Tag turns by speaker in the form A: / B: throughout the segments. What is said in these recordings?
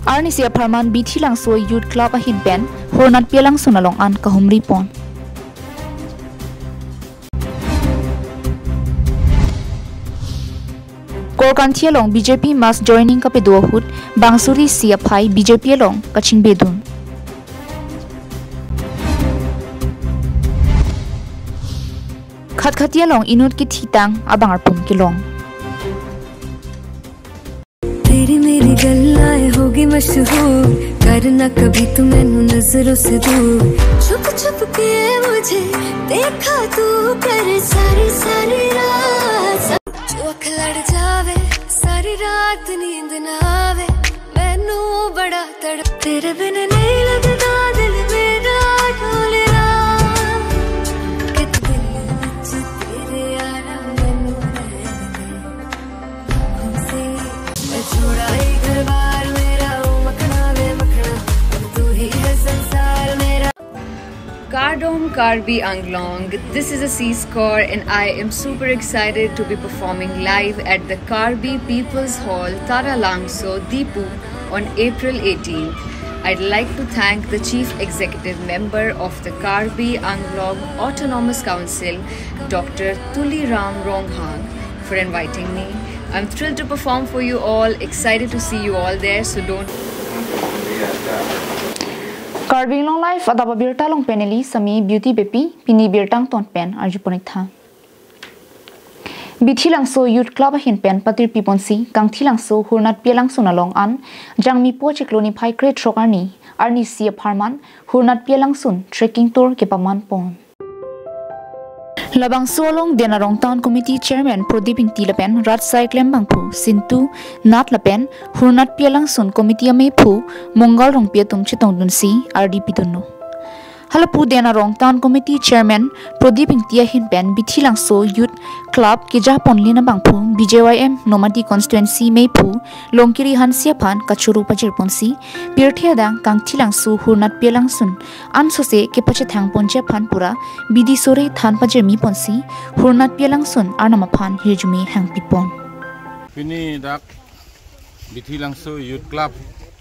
A: Arni sia Parman bithi lang so youth club a hin pen hornat pialang sunalong an kahumri pon. Korkanthi along BJP mass joining ka pedua hut bangsuri sia phai BJP along kaching bedun. Khat along inut ki thitang abang arpum kilong.
B: तेरी मेरी गल्लाएं होगी मशहूर करना कभी तू मैनू नजरों से दूर छुप छुप के मुझे देखा तू कर सारी सारी रात जो अख लड़ जावे सारी रात नींद ना आवे मैनू बड़ा तड़प तेरे बिन नहीं लगता दिल मेरा Dhole
C: Karbi Anglong. This is a C score and I am super excited to be performing live at the Karbi People's Hall, Taralangso, Deepu on April 18th. I'd like to thank the Chief Executive Member of the Karbi Anglong Autonomous Council, Dr. Tuliram Ronghang, for inviting me. I'm thrilled to perform for you all, excited to see you all there, so don't...
A: Karbi Anglong live adaba birta long peneli sami beauty bepi pini birtang ton pen arjuponik tha. Bithilang so youth club hin pen patir piponsi kangthilang so hurnat pialang sunalong an jangmi po chikloni phai kre trokarni arni sia pharman hurnat pialang sun trekking tour ke paman pon. Labang solong Denarong Town Committee Chairman Prodip Tilapen Rat Cyclem Bangpu Sintu Nat Lapen Hurnat Pialang Sun Committee Ame Pu Mongol Rong Piatum Chitong Dunsi RDP Dunno. Halapu Denarong Town Committee Chairman Prodip Hin Pen Bithilang So Youth Club Kijah Ponlina Bangpu BJYM Nomadi Constituency Me Pu Longkiri Hansia Pan Kachuru Pajir Ponsi Pirthia Dang Kangthilang Su Hurnat Pialang Sun Ansose ke pache thang ponche phan pura bidi sore than paje mi ponsi hurnat pialang sun arnama phan hirjumi hang pipon
D: pini dak bithilang so youth club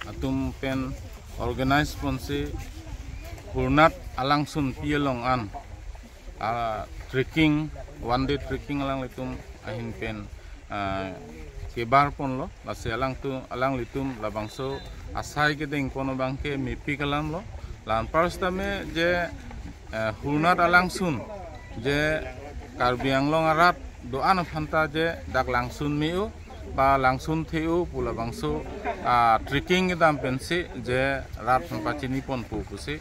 D: atum pen organize ponsi hurnat alang sun pialong an trekking one day trekking alang litum ahin pen kebar pon lo lase alang litum labangso asai ke deng kono bangke mipi kalam lo lan parstame je hurnat alang sun je Karbi Anglong arat doan phanta je dak langsun miu ba langsun theu pula bangso trekking dam pensi je rat pachini pon pu pusi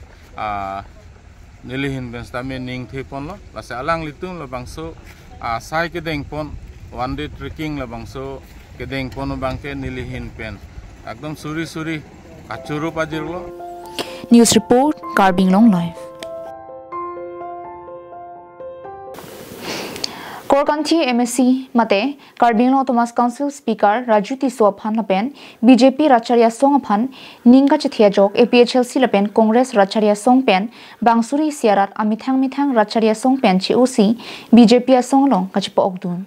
D: nilihin benstame ning the pon lo lase alang litung lo bangso sai ke deng pon one day trekking lo bangso ke deng pon bangke nilihin pen ekdom suri kachuru pajir lo.
A: News report Karbi Anglong live. Korkanthi MSC mate Karbi Anglong Autonomous Council Speaker Rajuti Swaphan lapen BJP Racharya Song aphan ningka chithia jok APHLC lapen Congress Racharya Song pen bangsuri siarat amithang Racharya Song pen COC BJP Song long kachipo okdun.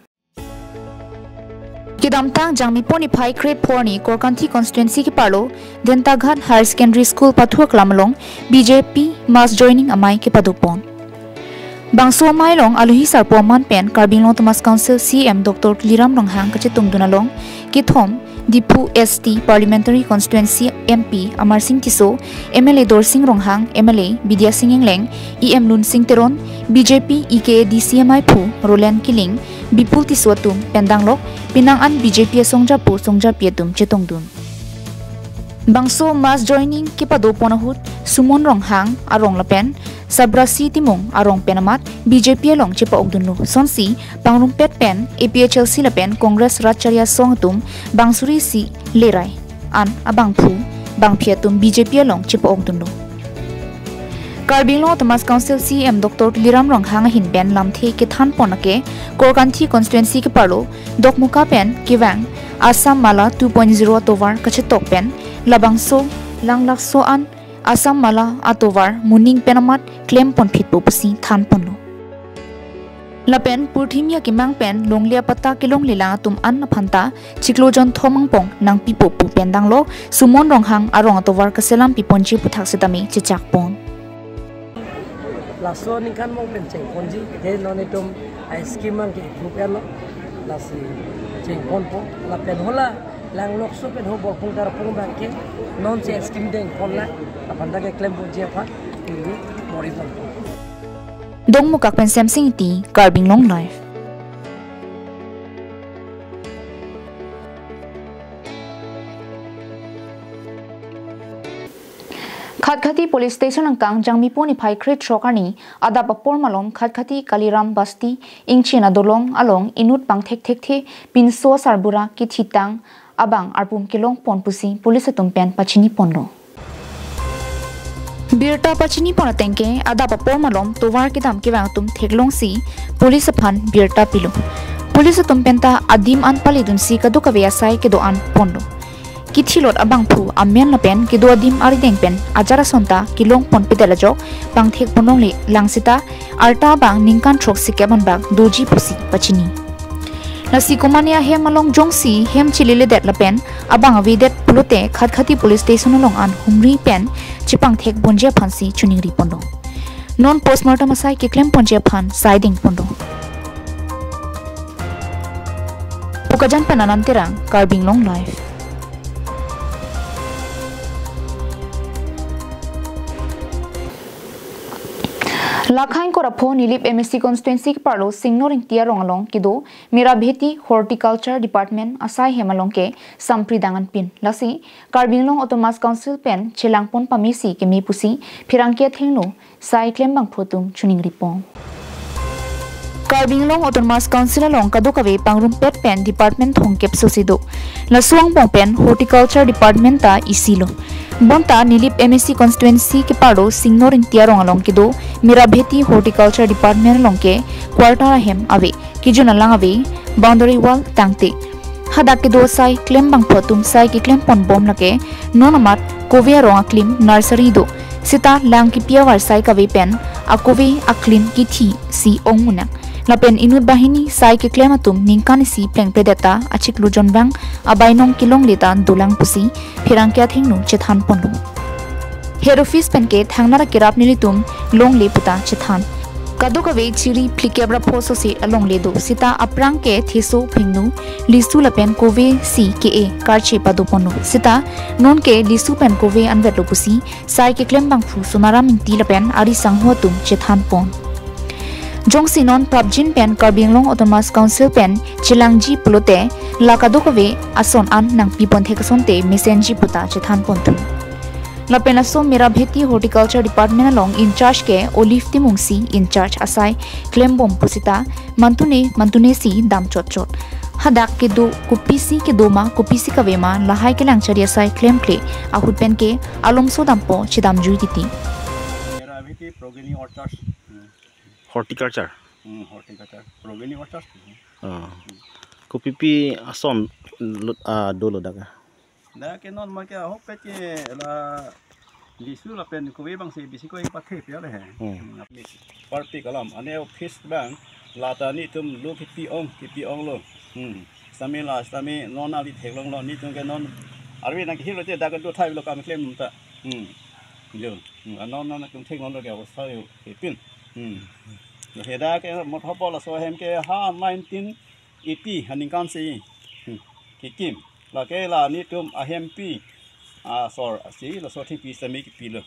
A: Kidamtang jangmi poni phai grade 4 ni Korkanthi constituency ki parlo Dentaghat Higher Secondary School pathua klamlong BJP mass joining amai ke padupon. Bangso amai long aluhi sarpo man pen Karbi Anglong Autonomous Council CM Dr. Tuliram Ronghang kachitung dunalong kithom Deepu ST Parliamentary Constituency MP Amar Singh Tiso MLA Dor Singh Ronghang MLA Bidya Singh Engleng EM Lun Singh Teron BJP EK DCMI Phu Roland Kiling Bipul Tiswatum Pendanglok Pinangan BJP Songja Pietum Chetongdun. Bangso mass joining kipado ponahut Sumon Ronghang arong lapen Sabrasi Timong arong penamat BJP along chipa ogdunlo sonsi pangrumpet pen APHLC lapen Congress Racharya Songtum bangsuri si lerai an abang phu bangphiatum BJP along chipa ogdunlo. Karbi Anglong Autonomous Council CM Dr. Tuliram Ronghang hin pen lamthe ke than ponake Korkanthi constituency ke parlo dokmuka pen kiwang Assam Mala 2.0 tovar kachetok pen labangso langlakso an Assam Mala atovar muning penamat claim pon phit pusi than ponlo lapen purthimya ki mang pen longlia pata ki long lila tum an na phanta chiklojon thomang pong nang pipo pu pendang lo sumon rong hang arong atowar ka selam piponji puthak setami chichak pon
E: laso ni kan mong pen cheng ponji de no ne tum ice cream mang ki rupian lo lasi cheng pon po la pen hola lang lok so pen ho bol pung dar pung bang ke non che ice cream deng pon la apanda ke klem ponji apa ini mori pon
A: dong mukak pen samsing ti Karbi Anglong life Khatkhati police station angkang jangmipo ni phai kret shokani ada papor malom Khatkhati Kaliram basti ingchina dolong along inut pang thek thek the pinso sarbura ki thitang abang arpum kilong pon pusi police tumpen pachini ponlo birta pachini pon tengke ada papor malom towar ki dam ki wang tum theklong si police phan birta pilu police tumpenta adim an palidun si kadu kawe sai ke do an ponlo Kithilot abang pu amen lapen ki do dim ari deng pen ajara sonta kilong pon pitela jok bang thek ponong le langsita arta bang ningkan throk sikemon bang doji pusi pachini nasi komania hem along jongsi hem chilile det lapen abang avidet pulote Khatkhati police station along an humri pen chipang thek bonje phansi chuningri pondo non postmortem asai ki claim ponje phan siding pondo Pukajan penanan terang Karbi Anglong life Lakhain ko rapho nilip MSC constituency ki parlo singnoring tia rongalong kido mera bheti horticulture department asai hemalong ke sampridangan pin lasi Karbi Anglong autonomous council pen chelangpon pamisi ke mi pusi phirangke thengno sai klem bang photum chuning ripong Karbi Anglong autonomous council along kadukawe pangrum pet pen department thongkep sosido lasuang pong pen horticulture department ta isilo Bonta nilip MSC constituency ke paro singnoring tiarong along kido mirabheti horticulture department along ke quarter hem ave kijuna lang ave boundary wall tangte hada kido sai claim bang photum sai ki claim pon bom lake nonamat kovia ronga claim nursery do sita lang ki piawar sai ka ve pen akove aklim ki thi si onguna lapen inut bahini sai ki claim atum ningkan si pleng predata achik lujon bang abainong kilong leta dulang pusi phirang kya thingnu chethan ponlu head office pen ke thangnara kirap nilitum long le puta chethan kadukawe chiri plikebra phoso se along le do sita aprang ke thiso phingnu lisu lapen kove si ke e karche padu ponu sita non ke lisu pen kove anvetlo pusi sai ke claim bang phu sumaram ti lapen ari sangho tum chethan pon Jongsi non Prabjin pen Karbi Anglong autonomous council pen chilangji pulote lakadokawe ason an nang pipon thekasonte mesenji puta chethan pontu lapen aso mirabheti horticulture department along in charge ke olive timungsi in charge asai claim bom pusita mantune si dam chot hadak ke do kupisi ke doma kupisi kawema lahai ke langchari asai claim ple ahut pen ke alomso dampo chidam jui titi
F: mirabheti progeny orchards
G: Horticulture.
F: Horticulture. Progeny orchards.
G: Kupipi ason dolo daga.
F: Nah, kenon mereka hope ke la lisu la pen ko bang se bisi ko ipathe pe le hai. Party kalam ane office bang la ta ni tum lo kipi ong lo. Sami non ali theklong lo ni tum ke non arwi na ki lo te daga do thai lo kam claim ta. Jo. Non tum theklong lo ke awastha yo pin. Heda ke mot hopo la so hem ke ha 1980 haning kan si ki kim la ke la ni tum a hem pi sor si la so thi pi sami ki pi lo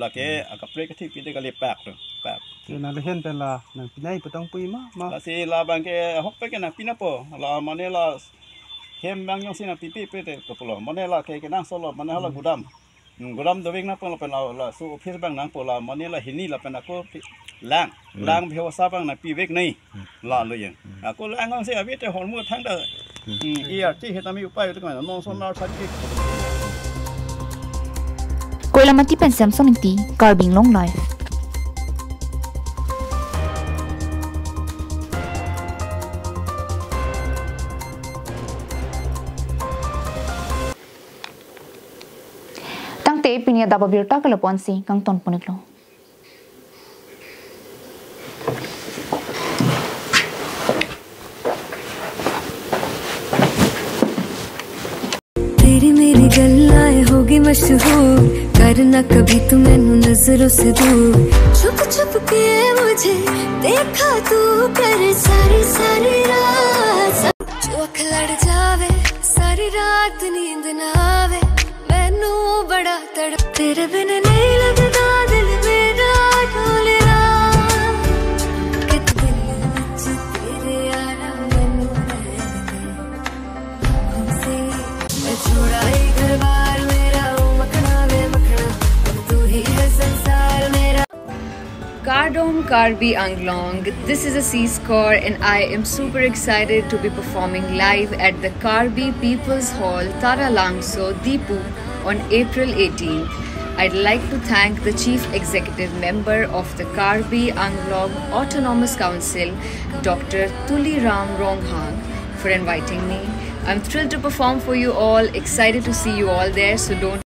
F: la ke a ka pre ka thi pi de ka le pak lo pak
H: na le hen la na pinai patang pui ma
F: la si la bang ke hop pe ke na pina po la mane la hem bang yong si na pi pe te ko lo mane la ke nang solo mane la gudam do wing na po la so office bang nang po la mane la hini la pa na ko lang bhewa sa bang na pi vek nei la lo yen ko lang ang se a vete hol mu thang da ia ti hetami upai to ka non son na sa ki
A: koilamati pen samsung ti Karbi Anglong life tangte pinia daba birta kalapon si kang ton puniklo
B: होगी मशहूर, करना कभी तू मैनू नजरों से दूर। छुप छुप के मुझे देखा तू कर सारी सारी रात, जो अख लड़ जावे सारी रात नींद ना आवे, मैनू बड़ा तड़प तेरे बिन नहीं लगता दिल मेरा ढोलना।
C: Karbi Anglong. This is a C score, and I am super excited to be performing live at the Karbi People's Hall, Tara Langso, Deepu on April 18th. I'd like to thank the Chief Executive Member of the Karbi Anglong Autonomous Council, Dr. Tuli Ram Ronghang, for inviting me. I'm thrilled to perform for you all, excited to see you all there, so don't